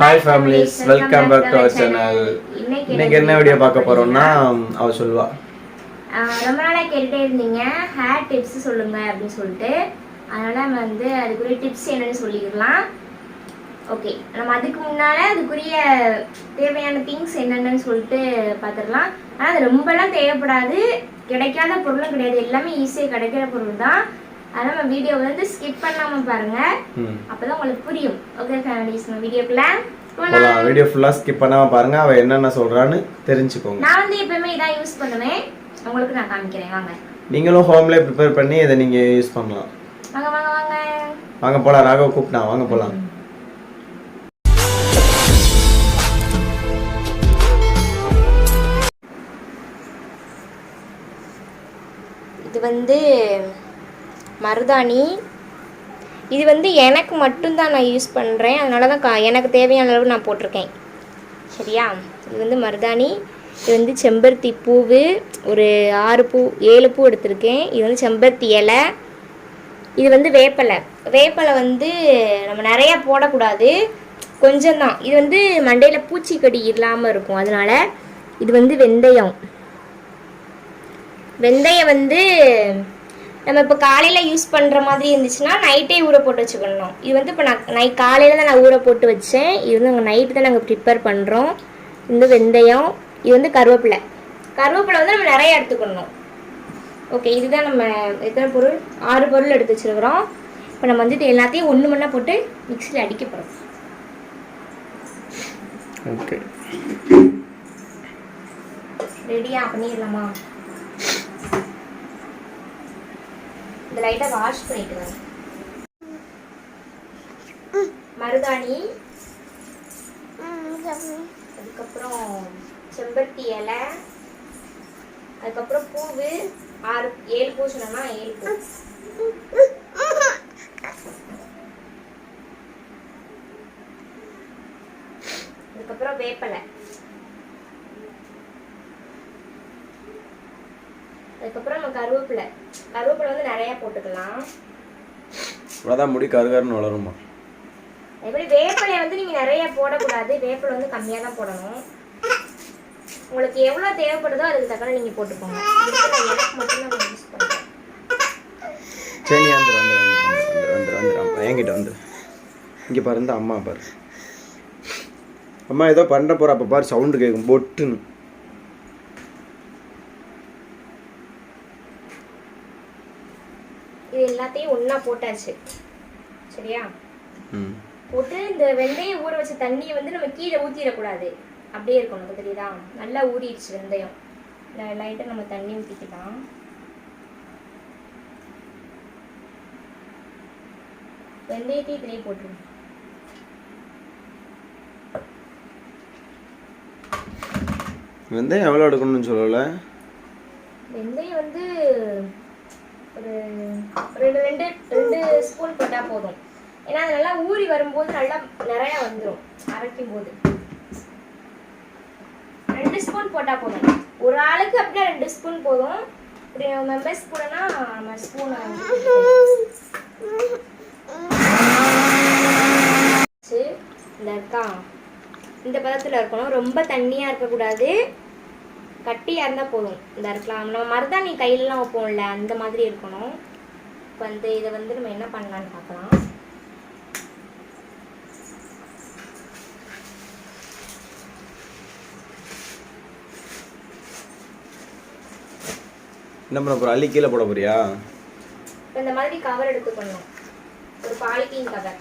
Hi families, welcome back to our channel. இன்னைக்கு என்ன video பார்க்க போறோம்னா அவ சொல்வா. ரொம்ப நாளா கேட்டுட்டே இருந்தீங்க ஹேர் டிப்ஸ் சொல்லுங்க அப்படின்னு சொல்லிட்டு. அதனால நம்ம வந்து அதுக்குரிய டிப்ஸ் என்னன்னு சொல்லிக்கலாம். ஓகே, நம்ம அதுக்கு முன்னால அதுக்குரிய தேவையான திங்ஸ் என்னென்னு சொல்லிட்டு பார்த்துடலாம். ஆனால் அது ரொம்பலாம் தேவைப்படாது, கிடைக்காத பொருளும் கிடையாது, எல்லாமே ஈஸியாக கிடைக்கிற பொருள் தான். அதனால நம்ம வீடியோ வந்து ஸ்கிப் பண்ணாம பாருங்க, அப்பதான் உங்களுக்கு புரியும். ஓகே ஃபேமிலிஸ், நம்ம வீடியோக்குள்ள போலாம். வீடியோ ஃபுல்லா ஸ்கிப் பண்ணாம பாருங்க, அவ என்னென்ன சொல்றான்னு தெரிஞ்சுக்கோங்க. நான் வந்து எப்பவுமே இதான் யூஸ் பண்ணுவேன், உங்களுக்கு நான் காமிக்கிறேன் வாங்க. நீங்களும் ஹோம்ல ப்ரிப்பேர் பண்ணி இதை நீங்க யூஸ் பண்ணலாம். வாங்க வாங்க வாங்க வாங்க போலாம். ராகவ் கூப்பிட்டா, வாங்க போலாம். இது வந்து மருதாணி. இது வந்து எனக்கு மட்டும்தான் நான் யூஸ் பண்ணுறேன், அதனால தான் எனக்கு தேவையான அளவு நான் போட்டிருக்கேன். சரியா? இது வந்து மருதாணி. இது வந்து செம்பருத்தி பூவு, ஒரு 7 பூ எடுத்திருக்கேன். இது வந்து செம்பருத்தி இலை. இது வந்து வேப்பலை. வேப்பலை வந்து நம்ம நிறையா போடக்கூடாது, கொஞ்சம் தான். இது வந்து மண்டையில் பூச்சிக்கடி இல்லாமல் இருக்கும், அதனால். இது வந்து வெந்தயம். வெந்தயம் வந்து நம்ம இப்போ காலையில் யூஸ் பண்ணுற மாதிரி இருந்துச்சுன்னா நைட்டே ஊற போட்டு வச்சுக்கணும். இது வந்து இப்போ நான் காலையில் தான் நான் ஊற போட்டு வச்சேன். இது வந்து நாங்கள் நைட்டு தான் நாங்கள் ப்ரிப்பேர் பண்ணுறோம். இந்த வெந்தயம். இது வந்து கருவேப்பிலை. கருவேப்பிலை வந்து நம்ம நிறைய எடுத்துக்கணும். ஓகே, இதுதான் நம்ம எத்தனை பொருள், 6 பொருள் எடுத்து வச்சுருக்கிறோம். இப்போ நம்ம வந்து இது எல்லாத்தையும் ஒன்று மண்ணா போட்டு மிக்சியில் அடிக்க போகிறோம். ஓகே, ரெடியாக பண்ணிடலாமா? இந்த லைட்டா வாஷ் பண்ணிட்டு வரேன். மருதாணி, அதுக்கப்புறம் செம்பருத்தி இலை, அதுக்கப்புறம் பூவு 7 பூ சொன்னா 7 பூ. அதுக்கப்புறம் வேப்பலை. அதுக்கப்புறம் நம்ம கருவேப்பிலை. கருவேப்பிலை வந்து நிறைய போட்டுக்கலாம், அவ்வளோதான். முடி கருகருன்னு வளருமா? எப்படி? வேப்பிலை வந்து நீங்கள் நிறைய போடக்கூடாது, வேப்பிலை வந்து கம்மியாக தான் போடணும். உங்களுக்கு எவ்வளோ தேவைப்படுதோ அதுக்கு தக்கன நீங்கள் போட்டுக்கோங்க. எனக்கு மட்டும்தான் நான் யூஸ் பண்ணுறேன். சரி, வந்துடும் என்கிட்ட வந்து. இங்கே பாரு, இந்த அம்மா பாரு. அம்மா ஏதோ பண்ண போகிற, அப்போ பாரு சவுண்டு கேட்கும் பொட்டுன்னு. இது எல்லாத்தையும் ஒன்றா போட்டாச்சு. சரியா? போட்டு இந்த வெந்தயம் ஊற வச்ச தண்ணியை வந்து நம்ம கீழே ஊற்றிடக்கூடாது, அப்படியே இருக்கணும். தெரியுதா? நல்லா ஊறிடுச்சு வெந்தயம். லைட்டாக நம்ம தண்ணி ஊற்றிக்கலாம். வெந்தயத்தையும் இதிலே போட்டுருவோம். வெந்தயம் எவ்வளோ எடுக்கணும்னு சொல்லலை. வெந்தயம் வந்து ஒரு 2 ஸ்பூன் போட்டால் போதும். ஏன்னா அது நல்லா ஊறி வரும்போது நல்லா நிறையா வந்துடும். அரைக்கும் போது 2 ஸ்பூன் போட்டால் போதும். ஒரு ஆளுக்கு அப்படின்னா 2 ஸ்பூன் போதும். இப்படி மெம்பர்ஸ் கூடனா நம்ம ஸ்பூன் இந்த இருக்கா, இந்த பதத்தில் இருக்கணும். ரொம்ப தண்ணியாக இருக்கக்கூடாது, கட்டியாக இருந்தால் போதும். இந்த இருக்கலாம். நம்ம மருதாணி கையிலலாம் வைப்போம்ல, அந்த மாதிரி இருக்கணும். இப்போ வந்து இதை வந்து நம்ம என்ன பண்ணலான்னு பார்க்கலாம். என்ன பண்ண போகிற? அள்ளி கீழே போட போறியா? இப்போ இந்த மாதிரி கவர் எடுத்துக்கணும், ஒரு பாலித்தீன் கவர்.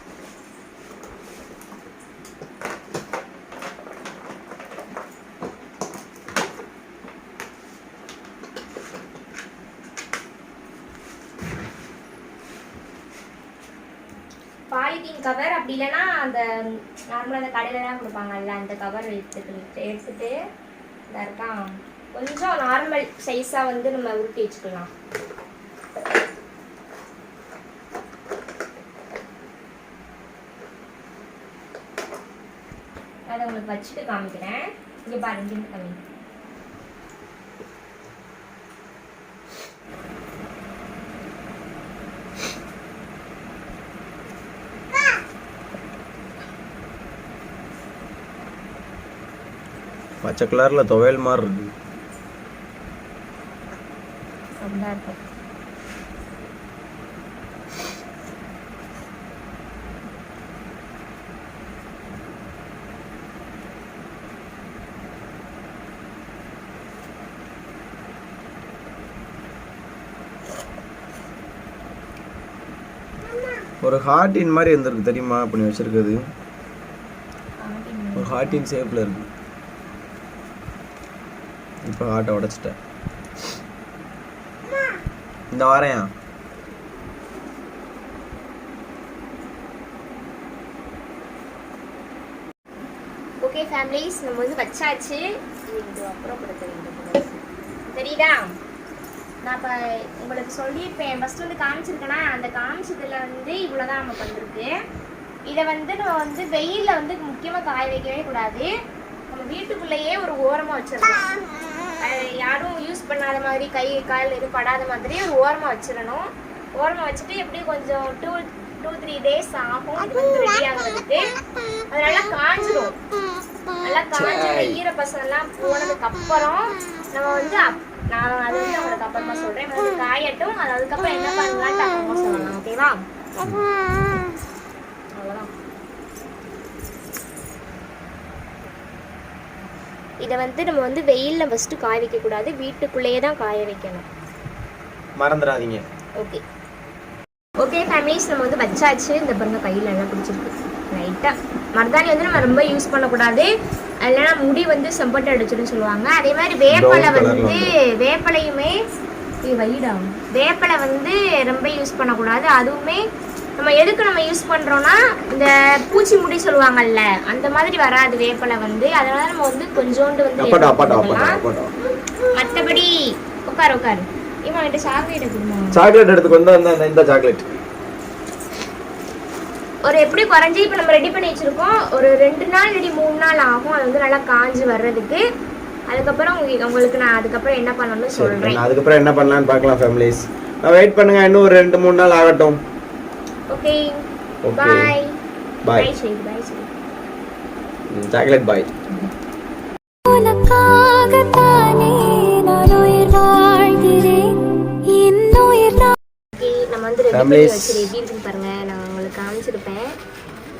பாலித்தீன் கவர், அப்படி இல்லைன்னா அந்த நார்மலாக அந்த கடையிலலாம் கொடுப்பாங்கல்ல, அந்த கவர் எடுத்துட்டு இதாக இருக்கா, கொஞ்சம் நார்மல் சைஸாக வந்து நம்ம உருட்டி வச்சுக்கலாம். அதை உங்களுக்கு வச்சுட்டு காமிக்கிறேன். இங்கே பாருங்க, இங்கே காமிக்கிறேன். பச்சை கலரில் துவையல் மாதிரி இருக்கு. அப்படிதான் இருக்கும். ஒரு ஹார்டின் மாதிரி இருந்திருக்கு தெரியுமா? அப்படி வச்சிருக்குது ஒரு ஹார்டின் ஷேப்ல இருக்கு. இப்போ ஹார்ட்டை உடைச்சிட்டேன். இந்த வாரையா ஓகே ஃபேமிலிஸ், நம்ம வந்து வச்சாச்சு. இது அப்புறம் கொடுக்க வேண்டும் தெரியுதா? நான் இப்போ உங்களுக்கு சொல்லியிருப்பேன், ஃபஸ்ட்டு வந்து காமிச்சிருக்கேன்னா அந்த காமிச்சதில் வந்து இவ்வளோதான் நமக்கு வந்திருக்கு. இதை வந்து நம்ம வந்து வெயிலில் வந்து முக்கியமாக காய வைக்கவே கூடாது. நம்ம வீட்டுக்குள்ளேயே ஒரு ஓரமாக வச்சிடணும். யாரும் யூஸ் பண்ணாத மாதிரி கை கால் எதுவும் படாத மாதிரி ஒரு ஓரமாக வச்சிடணும். ஓரமாக வச்சுட்டு எப்படியும் கொஞ்சம் 2-3 days ஆகும் இது வந்து ரெடி ஆகிறதுக்கு. அது நல்லா காஞ்சிடும். நல்லா காஞ்சி ஈரப்பசம்லாம் போனதுக்கப்புறம் நம்ம வந்து நான் அது வந்து உங்களுக்கு அப்புறமா சொல்றேன். வந்து காயட்டும். அது அதுக்கப்புறம் என்ன பண்ணலாம்னு அப்புறமா சொல்லலாம். ஓகேவா? அவ்வளோதான். இதை வந்து நம்ம வந்து வெயிலில் ஃபஸ்ட்டு காய வைக்கக்கூடாது, வீட்டுக்குள்ளேயே தான் காய வைக்கணும். மறந்துடாதீங்க. ஓகே ஓகே ஃபேமிலிஸ், நம்ம வந்து வச்சாச்சு. இந்த பாருங்க கையில் எல்லாம் பிடிச்சிருக்கு லைட்டாக. மருதாணி வந்து நம்ம ரொம்ப யூஸ் பண்ணக்கூடாது, இல்லைன்னா முடி வந்து செம்பட்டு அடிச்சுன்னு சொல்லுவாங்க. அதே மாதிரி வேப்பலை வந்து வேப்பலையுமே வேப்பலை வந்து ரொம்ப யூஸ் பண்ணக்கூடாது. அதுவுமே நம்ம எதுக்கு நம்ம யூஸ் பண்ணுறோன்னா இந்த பூச்சி முடி சொல்லுவாங்கல்ல அந்த மாதிரி வராது வேப்பலை வந்து. அதனால நம்ம வந்து கொஞ்சோண்டு வந்து மற்றபடி உட்காரு இவன் கிட்ட சாக்லேட் எடுத்துக்கு வந்து இந்த சாக்லேட் ஒரு எப்படி குறைஞ்சி இப்போ நம்ம ரெடி பண்ணி வச்சுருக்கோம். ஒரு 2 நாள் இல்லாட்டி 3 நாள் ஆகும் அது வந்து நல்லா காஞ்சி வர்றதுக்கு. அதுக்கப்புறம் உங்களுக்கு நான் அதுக்கப்புறம் என்ன பண்ணணும்னு சொல்கிறேன். அதுக்கப்புறம் என்ன பண்ணலான்னு பார்க்கலாம் ஃபேமிலிஸ். நான் வெயிட் பண்ணுங்க, இன்னும் ஒரு 2-3 நாள் ஆகட்டும். ஓகே பாய் பாய் சாக்லேட் பாய். நம்ம வந்து ரெடி பண்ணி வச்சு எப்படி இருக்குன்னு பாருங்க. நான் உங்களுக்கு காமிச்சிருப்பேன்.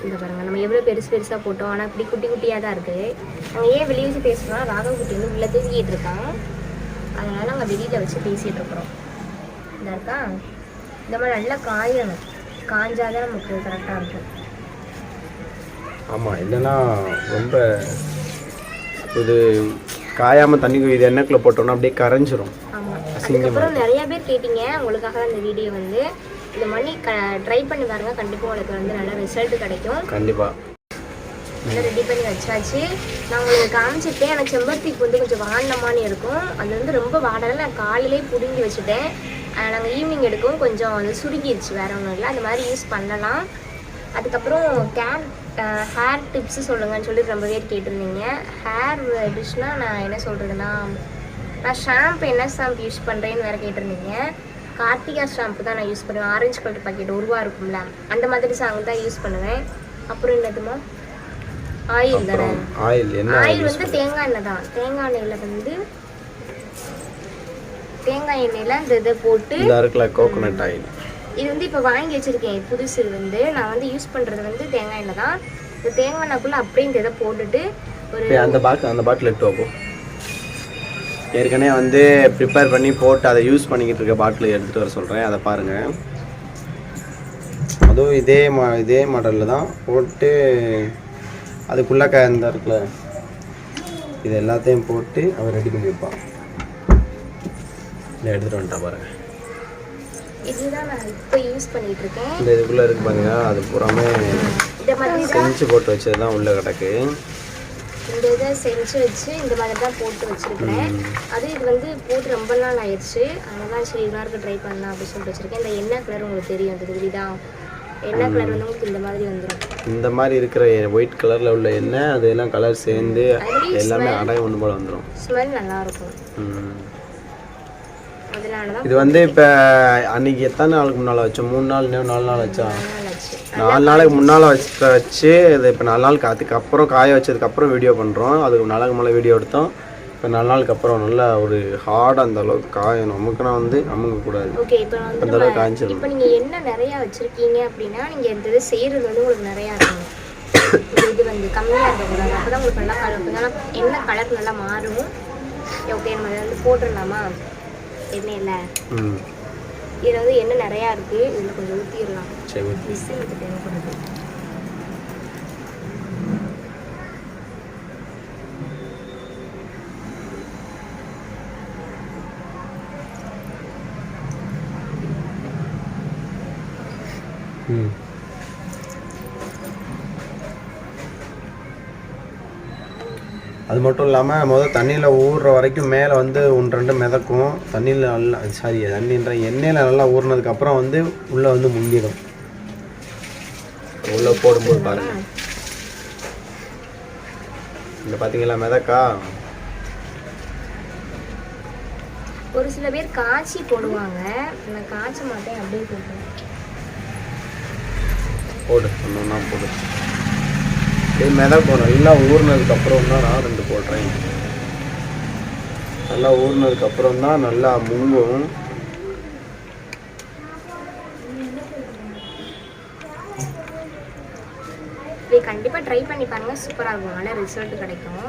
இந்த பாருங்க நம்ம எவ்வளோ பெருசாக போட்டோம். ஆனால் இப்படி குட்டி குட்டியாக தான் இருக்குது. நாங்கள் ஏன் வெளியே வச்சு பேசுகிறோம்னா ராகவ் குட்டி வந்து உள்ளே தூங்கிட்டு இருக்கான். அதனால நாங்கள் வெளியில் வச்சு பேசிகிட்டு இருக்கிறோம். இந்த இருக்கா இந்த மாதிரி நல்லா காயணும். காஞ்சாதான் நமக்கு கரெக்டாக இருக்கும். ஆமாம், இல்லைன்னா ரொம்ப இது காயாமல் தண்ணி இது எண்ணெய்க்குள்ளே போட்டோம்னா அப்படியே கரைஞ்சிரும். ஆமாம், அதுக்கப்புறம் நிறைய பேர் கேட்டீங்க. உங்களுக்காக தான் இந்த வீடியோ வந்து இந்த மணி ட்ரை பண்ணி பாருங்க. கண்டிப்பாக உங்களுக்கு வந்து நல்ல ரிசல்ட் கிடைக்கும். கண்டிப்பாக நல்லா ரெடி பண்ணி வச்சாச்சு. நான் உங்களுக்கு காமிச்சிட்டேன். எனக்கு செம்பருத்திக்கு வந்து கொஞ்சம் வாடினமானு இருக்கும். அது வந்து ரொம்ப வாடலை. நான் காலையிலே பிடுங்கி வச்சுட்டேன். நாங்கள் ஈவினிங் எடுக்கவும் கொஞ்சம் அது சுருங்கிடுச்சு. வேறு ஒன்றும் இல்லை. அந்த மாதிரி யூஸ் பண்ணலாம். அதுக்கப்புறம் ஹேர் டிப்ஸு சொல்லுங்கன்னு சொல்லி ரொம்ப பேர் கேட்டிருந்தீங்க. ஹேர் டிஷ்னால் நான் என்ன சொல்கிறதுன்னா, நான் ஷாம்பு என்ன ஷாம்பு யூஸ் பண்ணுறேன்னு வேறு கேட்டிருந்தீங்க. கார்த்திகா ஷாம்பு தான் நான் யூஸ் பண்ணுவேன். ஆரஞ்சு கலர் பாக்கெட் 1 ரூபா இருக்கும்ல, அந்த மாதிரி ஷாம்பு தான் யூஸ் பண்ணுவேன். அப்புறம் என்னதுமா ஆயில் தானே. ஆயில் வந்து தேங்காய் எண்ணெய் தான். தேங்காய் எண்ணெயில் வந்து தேங்காய் எண்ணெயில் இந்த இதை போட்டு கோகோனட் ஆயில். இது வந்து இப்போ வாங்கி வச்சுருக்கேன் புதுசு. வந்து நான் வந்து யூஸ் பண்ணுறது வந்து தேங்காய் எண்ணெய் தான். இந்த தேங்காய் எண்ணெய்க்குள்ளே அப்படியே இந்த இதை போட்டுட்டு ஒரு அந்த பாட்டில் எடுத்து வைப்போம். ஏற்கனவே வந்து ப்ரிப்பேர் பண்ணி போட்டு அதை யூஸ் பண்ணிக்கிட்டு இருக்க பாட்டில் எடுத்துகிட்டு வர சொல்கிறேன். அதை பாருங்கள். அதுவும் இதே மாடலில் தான் போட்டு அதுக்குள்ளே இந்த இருக்குல்ல இது எல்லாத்தையும் போட்டு அவர் ரெடி பண்ணி வைப்பான். இதை எடுத்துகிட்டு வந்துட்டா பாருங்கள். இதுதான் நான் இப்போ யூஸ் பண்ணிட்டு இருக்கேன். இந்த இதுக்குள்ளே இருக்கு பாருங்க. அது பூராமே செஞ்சு போட்டு வச்சது தான் உள்ளே கிடக்கு. இந்த இதை செஞ்சு வச்சு இந்த மாதிரி தான் போட்டு வச்சுருக்கிறேன். அது இது வந்து போட்டு ரொம்ப நாள் ஆயிடுச்சு. அதனால சரி எல்லாருக்கும் ட்ரை பண்ணலாம் அப்படின்னு சொல்லிட்டு வச்சுருக்கேன். இந்த எண்ணெய் கலர் உங்களுக்கு தெரியும். அந்த தெரியுதான் எண்ணெய் கலர் வந்து உங்களுக்கு இந்த மாதிரி வந்துடும். இந்த மாதிரி இருக்கிற ஒயிட் கலரில் உள்ள எண்ணெய் அதெல்லாம் கலர் சேர்ந்து எல்லாமே அடை ஒன்று போல் வந்துடும். ஸ்மெல் நல்லாயிருக்கும். அதனால தான் இது வந்து இப்போ அன்றைக்கி எத்தனை நாளுக்கு முன்னால் வச்சோம்? 3 நாள் 4 நாள் வச்சா. 4 நாளைக்கு முன்னால் வச்சு இது இப்போ 4 நாளுக்கு அதுக்கப்புறம் காய வச்சதுக்கப்புறம் வீடியோ பண்ணுறோம். அதுக்கு 4 நாளுக்கு மேலே வீடியோ எடுத்தோம். இப்போ 4 நாளுக்கு அப்புறம் நல்லா ஒரு ஹார்டாக அந்த அளவுக்கு காயணும். நமக்குன்னா வந்து அமுங்கக்கூடாது. ஓகே, இப்போ அந்த அளவுக்கு காய்ச்சிடும். இப்போ நீங்கள் என்ன நிறையா வச்சுருக்கீங்க அப்படின்னா நீங்கள் இந்த இது செய்கிறது வந்து உங்களுக்கு நிறையா இருக்கும். இது வந்து கம்மியாக இருக்கக்கூடாது. அப்போ தான் உங்களுக்கு நல்லா கலர் எண்ணெய் கலர் நல்லா மாறும். ஓகே, நம்ம இதை வந்து போட்டுடலாமா? எண்ணெய் இல்லை, இதில் வந்து எண்ணெய் நிறையா இருக்குது. இதில் கொஞ்சம் ஊற்றிடலாம். சரி, விசில் எனக்கு தேவைப்படுது. அது மட்டும் இல்லாமல் முதல் தண்ணியில் ஊறுற வரைக்கும் மேலே வந்து 1-2 மிதக்கும். தண்ணியில் நல்லா தண்ணின்ற எண்ணெயில் நல்லா ஊறினதுக்கப்புறம் வந்து உள்ளே வந்து முங்கிடும். உள்ளே போடும்போது பாருங்க, இந்த பார்த்தீங்களா மிதக்கா. ஒரு சில பேர் காய்ச்சி போடுவாங்க. நான் காய்ச்ச மாட்டேன், அப்படியே போடுவேன். போடு, ஒன்றா போடு. அப்படியே மிதக்கும். நல்லா ஊறினதுக்கப்புறம் தான் நான் 2 போடுறேன். நல்லா ஊறினதுக்கப்புறம் தான் நல்லா முங்கும். இது கண்டிப்பாக ட்ரை பண்ணி பாருங்கள், சூப்பராக இருக்கும். நல்ல ரிசல்ட் கிடைக்கும்.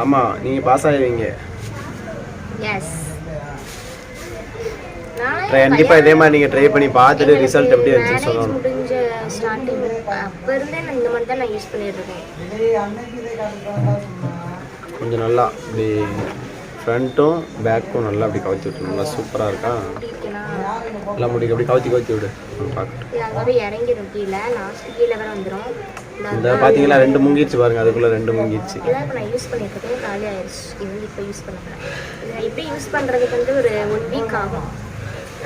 ஆமாம், நீங்கள் பாஸ் ஆகிடுவீங்க. எஸ், கண்டிப்பாக இதே மாதிரி நீங்கள் ட்ரை பண்ணி பார்த்துட்டு ரிசல்ட் எப்படி வந்துச்சுன்னு சொல்லணும். முடிஞ்ச ஸ்டார்டிங் அப்போ இருந்தே நான் இந்த மாதிரி தான் நான் யூஸ் பண்ணிட்டு இருக்கேன். கொஞ்சம் நல்லா இப்படி ஃப்ரண்ட்டும் பேக்கும் நல்லா அப்படி கவுத்தி விட்டு நல்லா சூப்பராக இருக்கா. நல்லா முடிக்க அப்படி கவுத்தி விடு பார்க்கட்டும். இது அங்கே இறங்கிடும் கீழே, லாஸ்ட் கீழே வர வந்துடும். இந்த பார்த்தீங்களா 2 முங்கிடுச்சு பாருங்க, அதுக்குள்ளே 2 முங்கிடுச்சு. இதெல்லாம் இப்போ நான் யூஸ் பண்ணியிருக்கேன், காலி ஆயிடுச்சு. இது வந்து இப்போ யூஸ் பண்ணுறேன். இதை எப்படி யூஸ் பண்ணுறதுக்கு வந்து ஒரு 1 வீக் ஆகும்.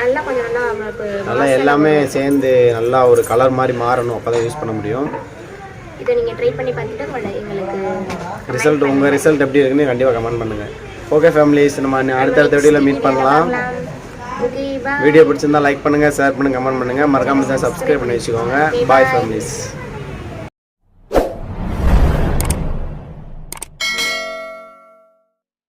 நல்லா கொஞ்சம் நல்லா நம்மளுக்கு நல்லா எல்லாமே சேர்ந்து நல்லா ஒரு கலர் மாதிரி மாறணும், அப்போ தான் யூஸ் பண்ண முடியும். இதை நீங்கள் ட்ரை பண்ணி பார்த்துட்டு எங்களுக்கு ரிசல்ட் உங்கள் ரிசல்ட் எப்படி இருக்குன்னு கண்டிப்பாக கமெண்ட் பண்ணுங்கள். ஓகே ஃபேமிலிஸ், நம்ம அடுத்தடுத்த வீடியோவில் மீட் பண்ணலாம். வீடியோ பிடிச்சிருந்தா லைக் பண்ணுங்கள், ஷேர் பண்ணுங்கள், கமெண்ட் பண்ணுங்கள். மறக்காமல் சப்ஸ்கிரைப் பண்ணி வச்சுக்கோங்க. பாய் ஃபேமிலிஸ்.